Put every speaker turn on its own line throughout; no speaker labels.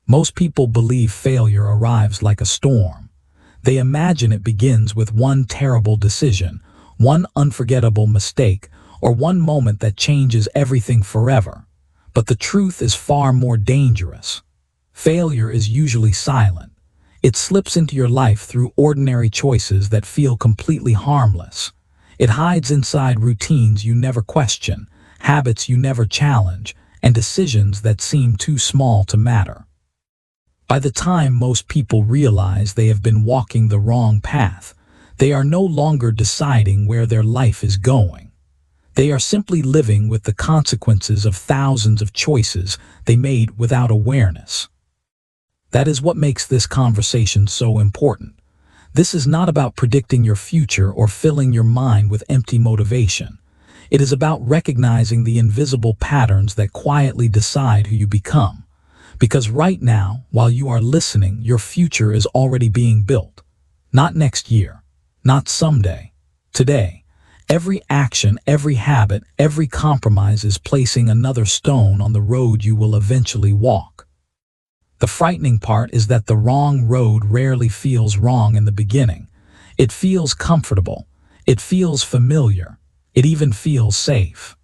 Most people believe failure arrives like a storm. They imagine it begins with one terrible decision, one unforgettable mistake, or one moment that changes everything forever. But the truth is far more dangerous. Failure is usually silent. It slips into your life through ordinary choices that feel completely harmless. It hides inside routines you never question, habits you never challenge, and decisions that seem too small to matter. By the time most people realize they have been walking the wrong path, they are no longer deciding where their life is going. They are simply living with the consequences of thousands of choices they made without awareness. That is what makes this conversation so important. This is not about predicting your future or filling your mind with empty motivation. It is about recognizing the invisible patterns that quietly decide who you become. Because right now, while you are listening, your future is already being built. Not next year, not someday, today. Every action, every habit, every compromise is placing another stone on the road you will eventually walk. The frightening part is that the wrong road rarely feels wrong in the beginning. It feels comfortable. It feels familiar. It even feels safe.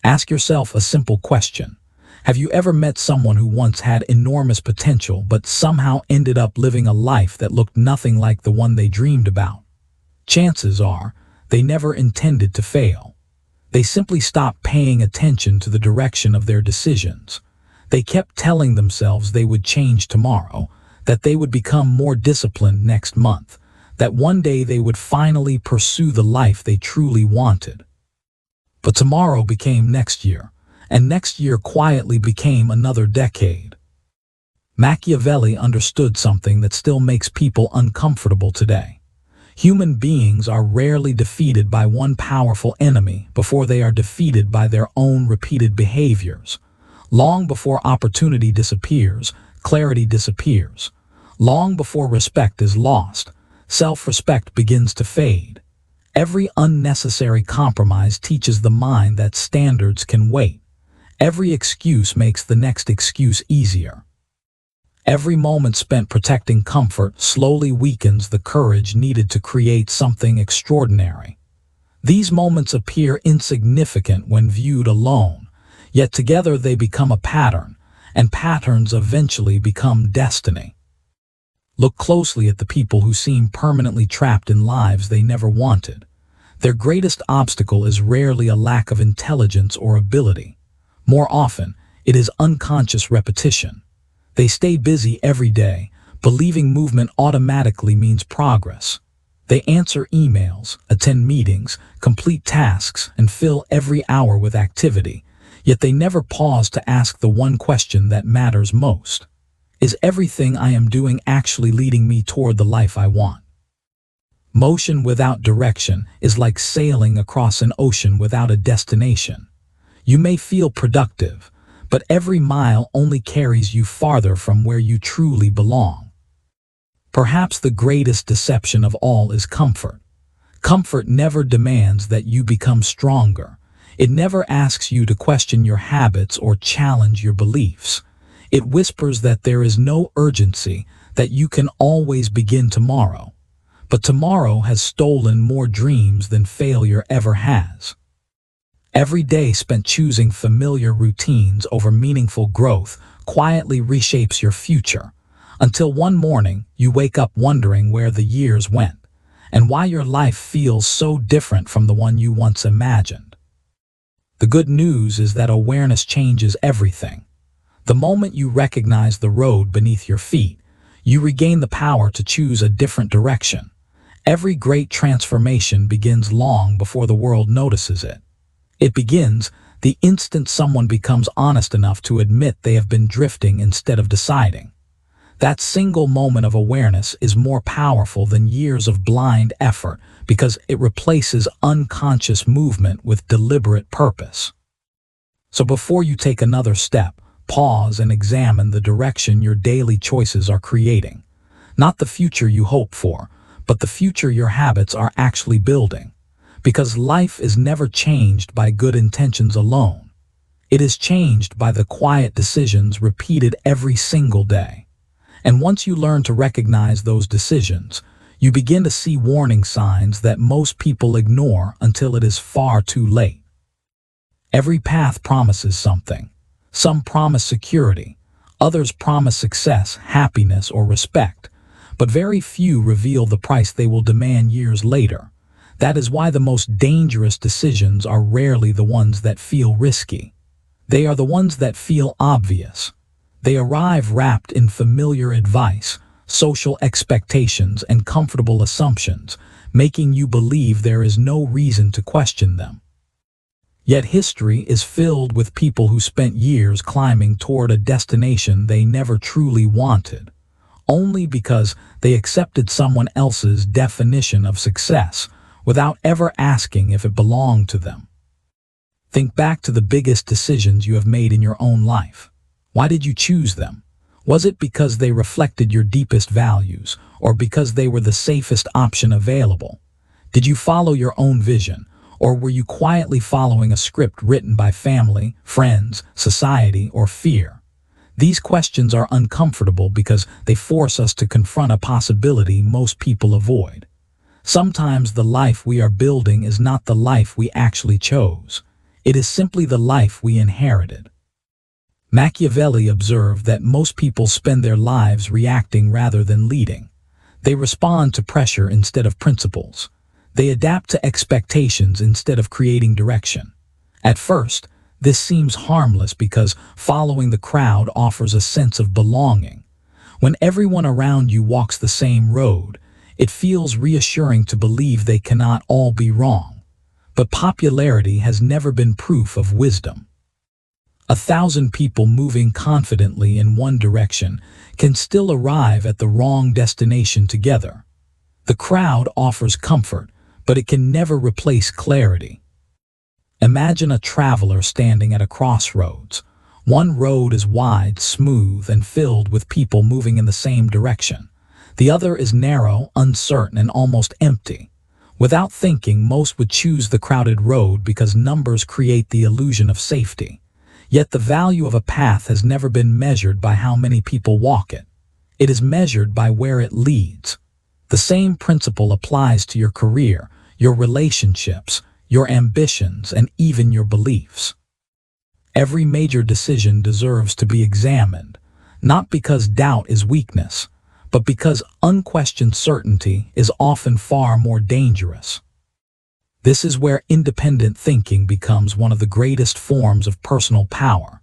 Ask yourself a simple question. Have you ever met someone who once had enormous potential but somehow ended up living a life that looked nothing like the one they dreamed about? Chances are, they never intended to fail. They simply stopped paying attention to the direction of their decisions. They kept telling themselves they would change tomorrow, that they would become more disciplined next month, that one day they would finally pursue the life they truly wanted. But tomorrow became next year, and next year quietly became another decade. Machiavelli understood something that still makes people uncomfortable today. Human beings are rarely defeated by one powerful enemy before they are defeated by their own repeated behaviors. Long before opportunity disappears, clarity disappears. Long before respect is lost, self-respect begins to fade. Every unnecessary compromise teaches the mind that standards can wait. Every excuse makes the next excuse easier. Every moment spent protecting comfort slowly weakens the courage needed to create something extraordinary. These moments appear insignificant when viewed alone, yet together they become a pattern, and patterns eventually become destiny. Look closely at the people who seem permanently trapped in lives they never wanted. Their greatest obstacle is rarely a lack of intelligence or ability. More often, it is unconscious repetition. They stay busy every day, believing movement automatically means progress. They answer emails, attend meetings, complete tasks, and fill every hour with activity, yet they never pause to ask the one question that matters most. Is everything I am doing actually leading me toward the life I want? Motion without direction is like sailing across an ocean without a destination. You may feel productive, but every mile only carries you farther from where you truly belong. Perhaps the greatest deception of all is comfort. Comfort never demands that you become stronger. It never asks you to question your habits or challenge your beliefs. It whispers that there is no urgency, that you can always begin tomorrow. But tomorrow has stolen more dreams than failure ever has. Every day spent choosing familiar routines over meaningful growth quietly reshapes your future, until one morning you wake up wondering where the years went, and why your life feels so different from the one you once imagined. The good news is that awareness changes everything. The moment you recognize the road beneath your feet, you regain the power to choose a different direction. Every great transformation begins long before the world notices it. It begins the instant someone becomes honest enough to admit they have been drifting instead of deciding. That single moment of awareness is more powerful than years of blind effort because it replaces unconscious movement with deliberate purpose. So before you take another step, pause and examine the direction your daily choices are creating. Not the future you hope for, but the future your habits are actually building. Because life is never changed by good intentions alone. It is changed by the quiet decisions repeated every single day. And once you learn to recognize those decisions, you begin to see warning signs that most people ignore until it is far too late. Every path promises something. Some promise security, others promise success, happiness, or respect, but very few reveal the price they will demand years later. That is why the most dangerous decisions are rarely the ones that feel risky. They are the ones that feel obvious. They arrive wrapped in familiar advice, social expectations, and comfortable assumptions, making you believe there is no reason to question them. Yet history is filled with people who spent years climbing toward a destination they never truly wanted, only because they accepted someone else's definition of success without ever asking if it belonged to them. Think back to the biggest decisions you have made in your own life. Why did you choose them? Was it because they reflected your deepest values, or because they were the safest option available? Did you follow your own vision, or were you quietly following a script written by family, friends, society, or fear? These questions are uncomfortable because they force us to confront a possibility most people avoid. Sometimes the life we are building is not the life we actually chose. It is simply the life we inherited. Machiavelli observed that most people spend their lives reacting rather than leading. They respond to pressure instead of principles. They adapt to expectations instead of creating direction. At first, this seems harmless because following the crowd offers a sense of belonging. When everyone around you walks the same road, it feels reassuring to believe they cannot all be wrong. But popularity has never been proof of wisdom. 1,000 people moving confidently in one direction can still arrive at the wrong destination together. The crowd offers comfort, but it can never replace clarity. Imagine a traveler standing at a crossroads. One road is wide, smooth, and filled with people moving in the same direction. The other is narrow, uncertain, and almost empty. Without thinking, most would choose the crowded road because numbers create the illusion of safety. Yet the value of a path has never been measured by how many people walk it. It is measured by where it leads. The same principle applies to your career, your relationships, your ambitions, and even your beliefs. Every major decision deserves to be examined, not because doubt is weakness, but because unquestioned certainty is often far more dangerous. This is where independent thinking becomes one of the greatest forms of personal power.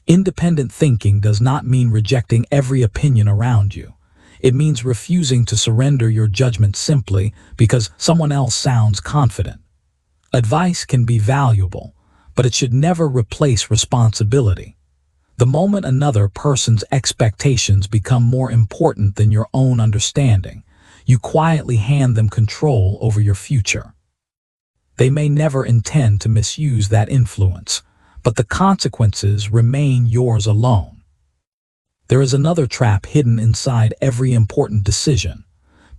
Independent thinking does not mean rejecting every opinion around you. It means refusing to surrender your judgment simply because someone else sounds confident. Advice can be valuable, but it should never replace responsibility. The moment another person's expectations become more important than your own understanding, you quietly hand them control over your future. They may never intend to misuse that influence, but the consequences remain yours alone. There is another trap hidden inside every important decision.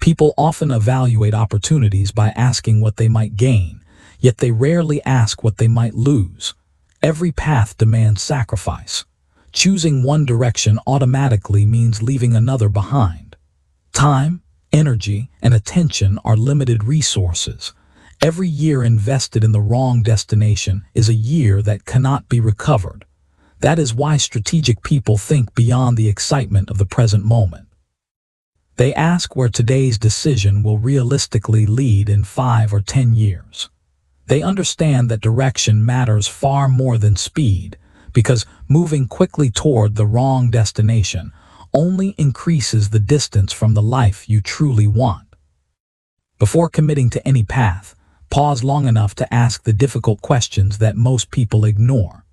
People often evaluate opportunities by asking what they might gain, yet they rarely ask what they might lose. Every path demands sacrifice. Choosing one direction automatically means leaving another behind. Time, energy, and attention are limited resources. Every year invested in the wrong destination is a year that cannot be recovered. That is why strategic people think beyond the excitement of the present moment. They ask where today's decision will realistically lead in 5 or 10 years. They understand that direction matters far more than speed, because moving quickly toward the wrong destination only increases the distance from the life you truly want. Before committing to any path, pause long enough to ask the difficult questions that most people ignore.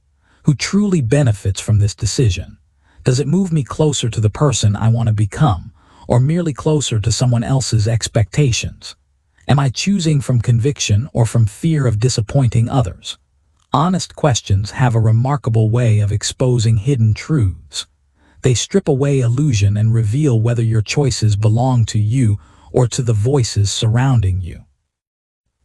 Who truly benefits from this decision? Does it move me closer to the person I want to become, or merely closer to someone else's expectations? Am I choosing from conviction or from fear of disappointing others? Honest questions have a remarkable way of exposing hidden truths. They strip away illusion and reveal whether your choices belong to you or to the voices surrounding you.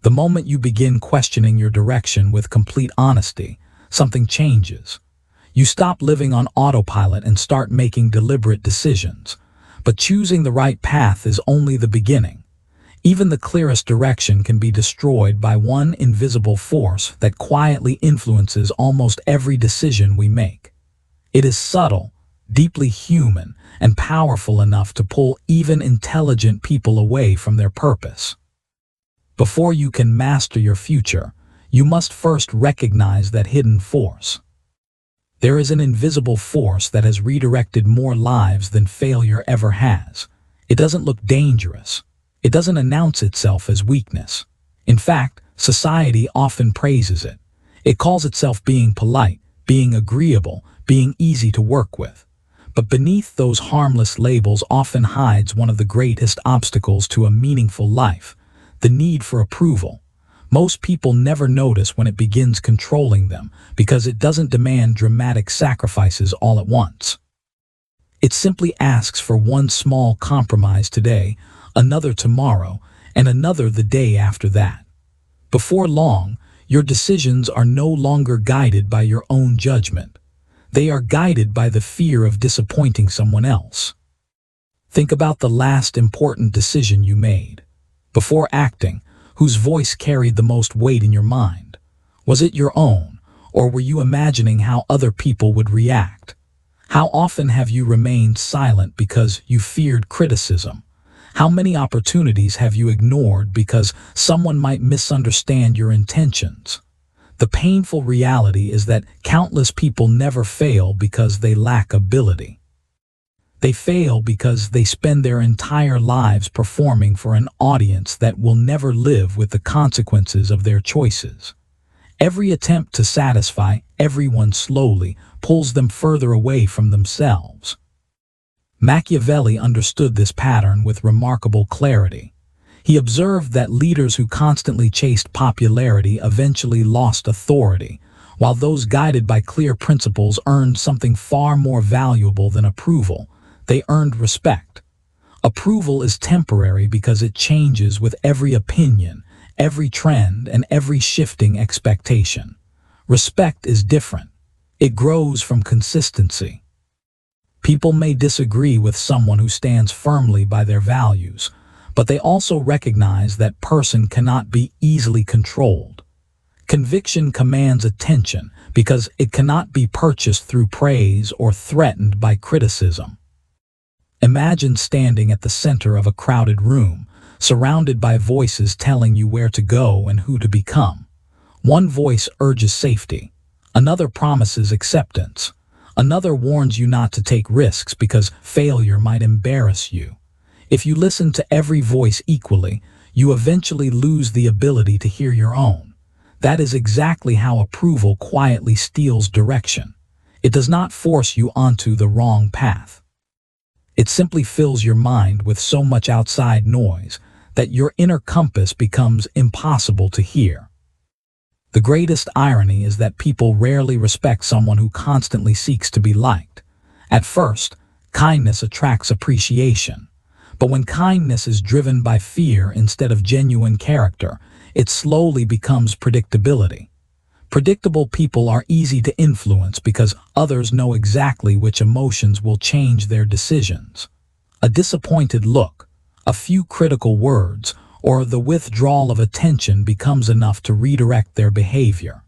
The moment you begin questioning your direction with complete honesty, something changes. You stop living on autopilot and start making deliberate decisions. But choosing the right path is only the beginning. Even the clearest direction can be destroyed by one invisible force that quietly influences almost every decision we make. It is subtle, deeply human, and powerful enough to pull even intelligent people away from their purpose. Before you can master your future, you must first recognize that hidden force. There is an invisible force that has redirected more lives than failure ever has. It doesn't look dangerous. It doesn't announce itself as weakness. In fact, society often praises it. It calls itself being polite, being agreeable, being easy to work with. But beneath those harmless labels often hides one of the greatest obstacles to a meaningful life: the need for approval. Most people never notice when it begins controlling them because it doesn't demand dramatic sacrifices all at once. It simply asks for one small compromise today, another tomorrow, and another the day after that. Before long, your decisions are no longer guided by your own judgment. They are guided by the fear of disappointing someone else. Think about the last important decision you made. Before acting, whose voice carried the most weight in your mind? Was it your own, or were you imagining how other people would react? How often have you remained silent because you feared criticism? How many opportunities have you ignored because someone might misunderstand your intentions? The painful reality is that countless people never fail because they lack ability. They fail because they spend their entire lives performing for an audience that will never live with the consequences of their choices. Every attempt to satisfy everyone slowly pulls them further away from themselves. Machiavelli understood this pattern with remarkable clarity. He observed that leaders who constantly chased popularity eventually lost authority, while those guided by clear principles earned something far more valuable than approval. They earned respect. Approval is temporary because it changes with every opinion, every trend, and every shifting expectation. Respect is different. It grows from consistency. People may disagree with someone who stands firmly by their values, but they also recognize that person cannot be easily controlled. Conviction commands attention because it cannot be purchased through praise or threatened by criticism. Imagine standing at the center of a crowded room, surrounded by voices telling you where to go and who to become. One voice urges safety. Another promises acceptance. Another warns you not to take risks because failure might embarrass you. If you listen to every voice equally, you eventually lose the ability to hear your own. That is exactly how approval quietly steals direction. It does not force you onto the wrong path. It simply fills your mind with so much outside noise that your inner compass becomes impossible to hear. The greatest irony is that people rarely respect someone who constantly seeks to be liked. At first, kindness attracts appreciation. But when kindness is driven by fear instead of genuine character, it slowly becomes predictability. Predictable people are easy to influence because others know exactly which emotions will change their decisions. A disappointed look, a few critical words, or the withdrawal of attention becomes enough to redirect their behavior.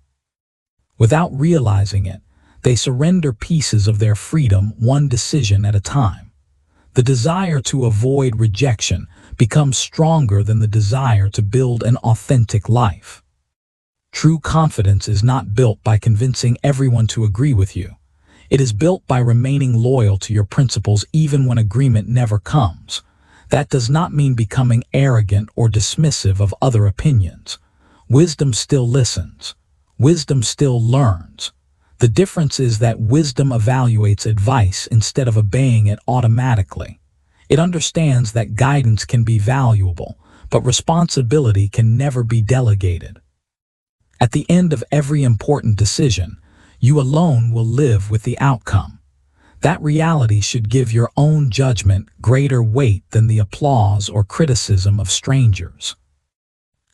Without realizing it, they surrender pieces of their freedom one decision at a time. The desire to avoid rejection becomes stronger than the desire to build an authentic life. True confidence is not built by convincing everyone to agree with you. It is built by remaining loyal to your principles even when agreement never comes. That does not mean becoming arrogant or dismissive of other opinions. Wisdom still listens. Wisdom still learns. The difference is that wisdom evaluates advice instead of obeying it automatically. It understands that guidance can be valuable, but responsibility can never be delegated. At the end of every important decision, you alone will live with the outcome. That reality should give your own judgment greater weight than the applause or criticism of strangers.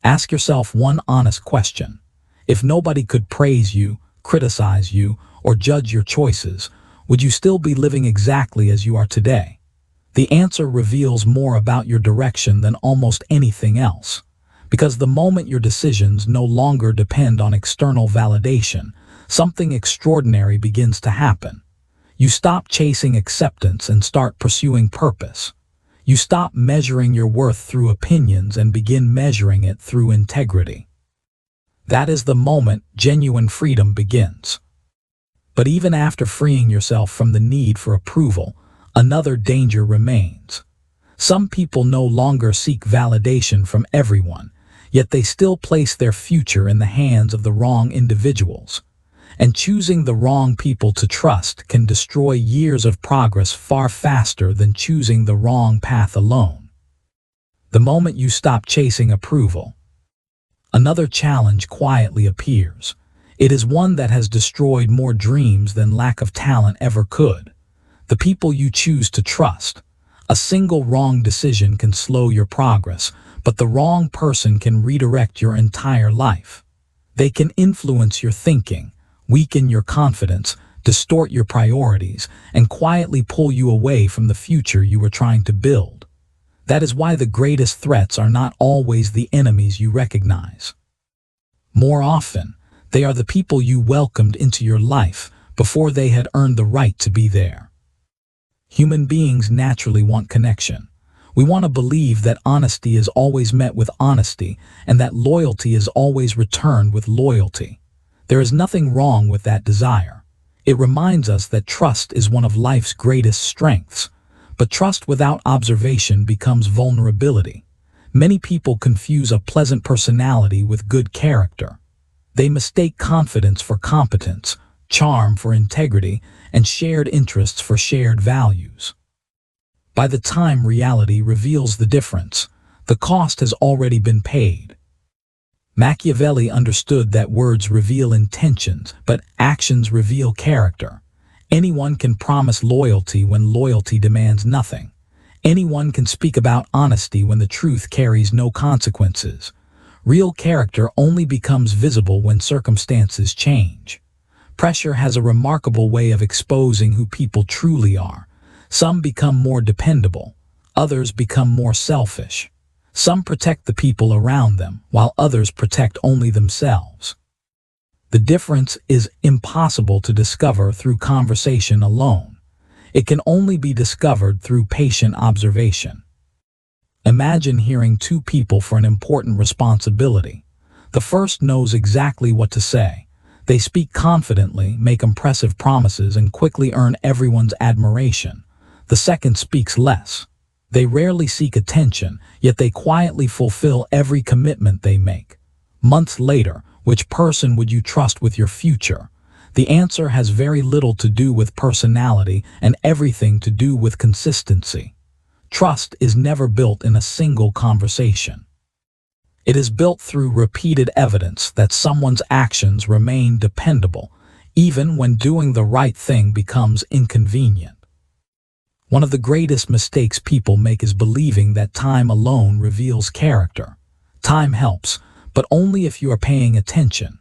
Ask yourself one honest question. If nobody could praise you, criticize you, or judge your choices, would you still be living exactly as you are today? The answer reveals more about your direction than almost anything else. Because the moment your decisions no longer depend on external validation, something extraordinary begins to happen. You stop chasing acceptance and start pursuing purpose. You stop measuring your worth through opinions and begin measuring it through integrity. That is the moment genuine freedom begins. But even after freeing yourself from the need for approval, another danger remains. Some people no longer seek validation from everyone, yet they still place their future in the hands of the wrong individuals. And choosing the wrong people to trust can destroy years of progress far faster than choosing the wrong path alone. The moment you stop chasing approval, another challenge quietly appears. It is one that has destroyed more dreams than lack of talent ever could. The people you choose to trust. A single wrong decision can slow your progress, but the wrong person can redirect your entire life. They can influence your thinking, weaken your confidence, distort your priorities, and quietly pull you away from the future you were trying to build. That is why the greatest threats are not always the enemies you recognize. More often, they are the people you welcomed into your life before they had earned the right to be there. Human beings naturally want connection. We want to believe that honesty is always met with honesty and that loyalty is always returned with loyalty. There is nothing wrong with that desire. It reminds us that trust is one of life's greatest strengths. But trust without observation becomes vulnerability. Many people confuse a pleasant personality with good character. They mistake confidence for competence, charm for integrity, and shared interests for shared values. By the time reality reveals the difference, the cost has already been paid. Machiavelli understood that words reveal intentions, but actions reveal character. Anyone can promise loyalty when loyalty demands nothing. Anyone can speak about honesty when the truth carries no consequences. Real character only becomes visible when circumstances change. Pressure has a remarkable way of exposing who people truly are. Some become more dependable. Others become more selfish. Some protect the people around them, while others protect only themselves. The difference is impossible to discover through conversation alone. It can only be discovered through patient observation. Imagine hearing two people for an important responsibility. The first knows exactly what to say. They speak confidently, make impressive promises, and quickly earn everyone's admiration. The second speaks less. They rarely seek attention, yet they quietly fulfill every commitment they make. Months later, which person would you trust with your future? The answer has very little to do with personality and everything to do with consistency. Trust is never built in a single conversation. It is built through repeated evidence that someone's actions remain dependable, even when doing the right thing becomes inconvenient. One of the greatest mistakes people make is believing that time alone reveals character. Time helps, but only if you are paying attention.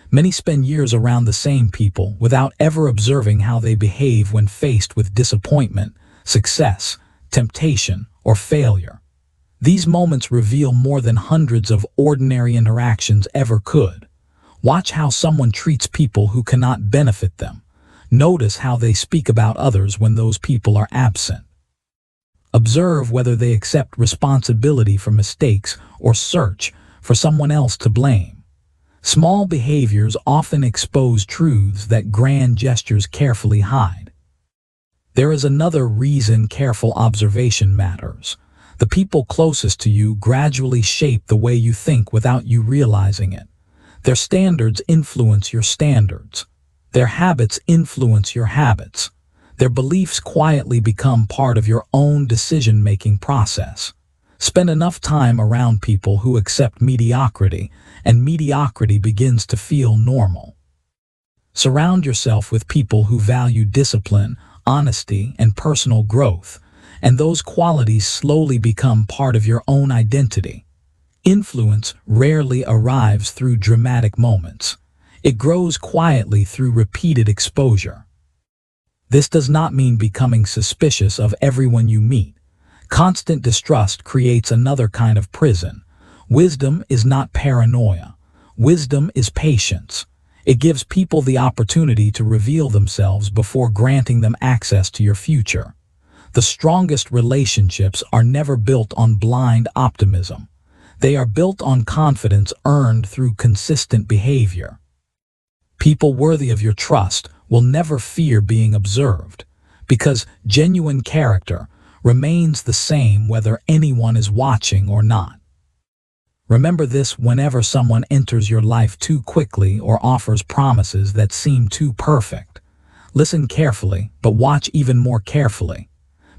Many spend years around the same people without ever observing how they behave when faced with disappointment, success, temptation, or failure. These moments reveal more than hundreds of ordinary interactions ever could. Watch how someone treats people who cannot benefit them. Notice how they speak about others when those people are absent. Observe whether they accept responsibility for mistakes or search for someone else to blame. Small behaviors often expose truths that grand gestures carefully hide. There is another reason careful observation matters. The people closest to you gradually shape the way you think without you realizing it. Their standards influence your standards. Their habits influence your habits. Their beliefs quietly become part of your own decision-making process. Spend enough time around people who accept mediocrity, and mediocrity begins to feel normal. Surround yourself with people who value discipline, honesty, and personal growth, and those qualities slowly become part of your own identity. Influence rarely arrives through dramatic moments. It grows quietly through repeated exposure. This does not mean becoming suspicious of everyone you meet. Constant distrust creates another kind of prison. Wisdom is not paranoia. Wisdom is patience. It gives people the opportunity to reveal themselves before granting them access to your future. The strongest relationships are never built on blind optimism. They are built on confidence earned through consistent behavior. People worthy of your trust will never fear being observed, because genuine character remains the same whether anyone is watching or not. Remember this whenever someone enters your life too quickly or offers promises that seem too perfect. Listen carefully, but watch even more carefully,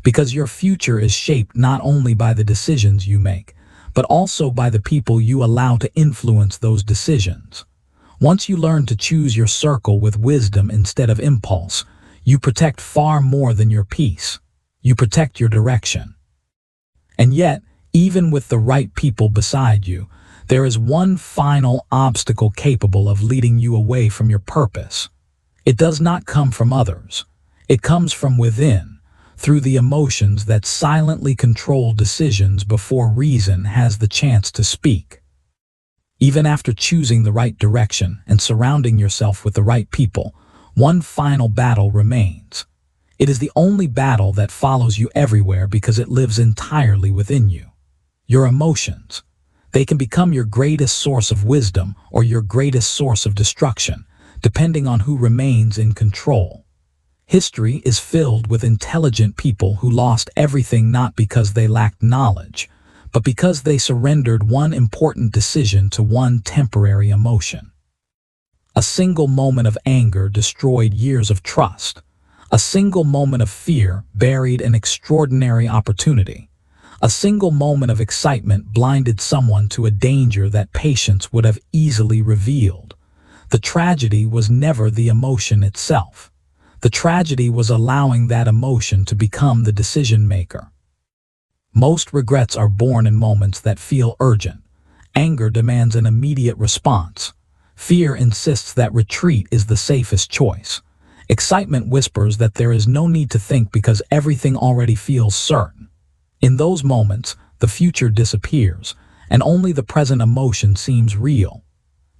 because your future is shaped not only by the decisions you make, but also by the people you allow to influence those decisions. Once you learn to choose your circle with wisdom instead of impulse, you protect far more than your peace. You protect your direction. And yet, even with the right people beside you, there is one final obstacle capable of leading you away from your purpose. It does not come from others. It comes from within, through the emotions that silently control decisions before reason has the chance to speak. Even after choosing the right direction and surrounding yourself with the right people, one final battle remains. It is the only battle that follows you everywhere because it lives entirely within you. Your emotions. They can become your greatest source of wisdom or your greatest source of destruction, depending on who remains in control. History is filled with intelligent people who lost everything not because they lacked knowledge, but because they surrendered one important decision to one temporary emotion. A single moment of anger destroyed years of trust. A single moment of fear buried an extraordinary opportunity. A single moment of excitement blinded someone to a danger that patience would have easily revealed. The tragedy was never the emotion itself. The tragedy was allowing that emotion to become the decision maker. Most regrets are born in moments that feel urgent. Anger demands an immediate response. Fear insists that retreat is the safest choice. Excitement whispers that there is no need to think because everything already feels certain. In those moments, the future disappears, and only the present emotion seems real.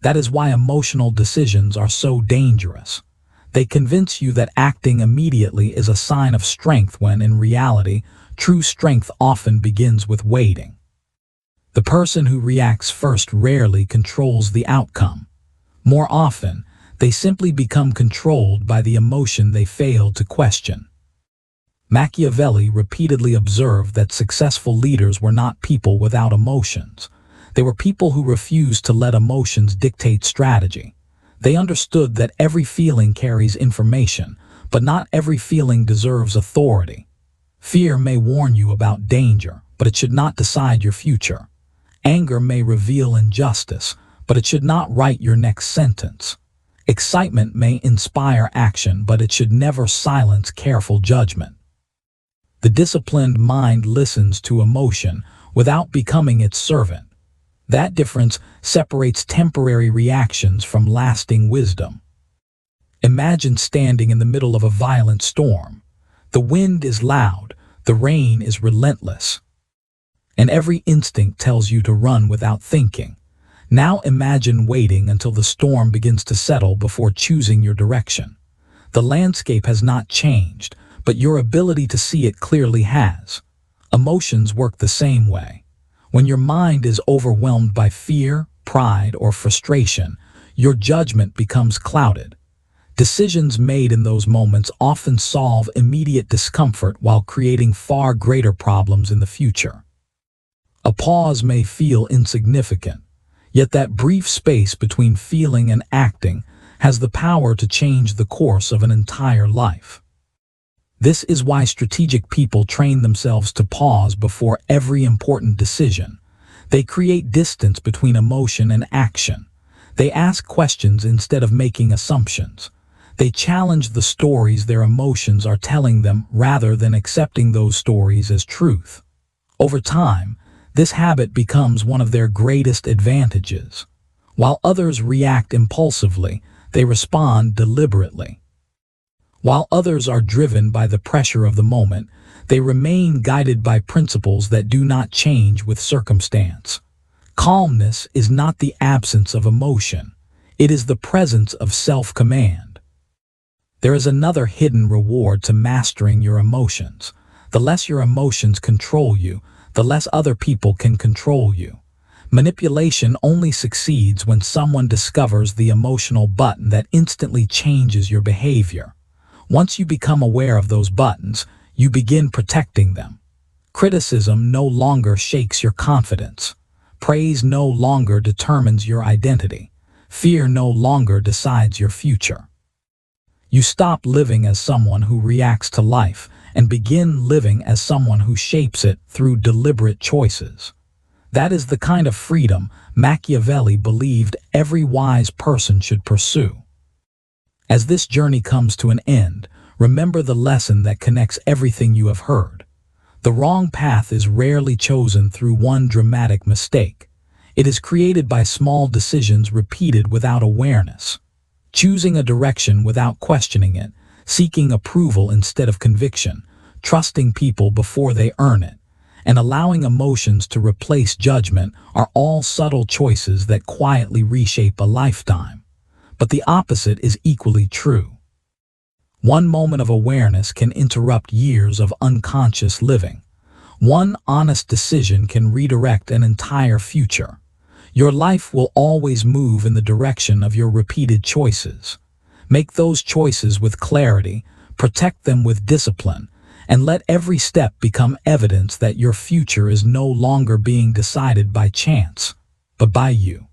That is why emotional decisions are so dangerous. They convince you that acting immediately is a sign of strength when, in reality, true strength often begins with waiting. The person who reacts first rarely controls the outcome. More often, they simply become controlled by the emotion they failed to question. Machiavelli repeatedly observed that successful leaders were not people without emotions. They were people who refused to let emotions dictate strategy. They understood that every feeling carries information, but not every feeling deserves authority. Fear may warn you about danger, but it should not decide your future. Anger may reveal injustice, but it should not write your next sentence. Excitement may inspire action, but it should never silence careful judgment. The disciplined mind listens to emotion without becoming its servant. That difference separates temporary reactions from lasting wisdom. Imagine standing in the middle of a violent storm. The wind is loud, the rain is relentless, and every instinct tells you to run without thinking. Now imagine waiting until the storm begins to settle before choosing your direction. The landscape has not changed, but your ability to see it clearly has. Emotions work the same way. When your mind is overwhelmed by fear, pride, or frustration, your judgment becomes clouded. Decisions made in those moments often solve immediate discomfort while creating far greater problems in the future. A pause may feel insignificant, yet that brief space between feeling and acting has the power to change the course of an entire life. This is why strategic people train themselves to pause before every important decision. They create distance between emotion and action. They ask questions instead of making assumptions. They challenge the stories their emotions are telling them rather than accepting those stories as truth. Over time, this habit becomes one of their greatest advantages. While others react impulsively, They respond deliberately. While others are driven by the pressure of the moment, they remain guided by principles that do not change with circumstance. Calmness is not the absence of emotion. It is the presence of self-command. There is another hidden reward to mastering your emotions. The less your emotions control you, the less other people can control you. Manipulation only succeeds when someone discovers the emotional button that instantly changes your behavior. Once you become aware of those buttons, you begin protecting them. Criticism no longer shakes your confidence. Praise no longer determines your identity. Fear no longer decides your future. You stop living as someone who reacts to life and begin living as someone who shapes it through deliberate choices. That is the kind of freedom Machiavelli believed every wise person should pursue. As this journey comes to an end, remember the lesson that connects everything you have heard. The wrong path is rarely chosen through one dramatic mistake. It is created by small decisions repeated without awareness. Choosing a direction without questioning it, seeking approval instead of conviction, trusting people before they earn it, and allowing emotions to replace judgment are all subtle choices that quietly reshape a lifetime. But the opposite is equally true. One moment of awareness can interrupt years of unconscious living. One honest decision can redirect an entire future. Your life will always move in the direction of your repeated choices. Make those choices with clarity, protect them with discipline, and let every step become evidence that your future is no longer being decided by chance, but by you.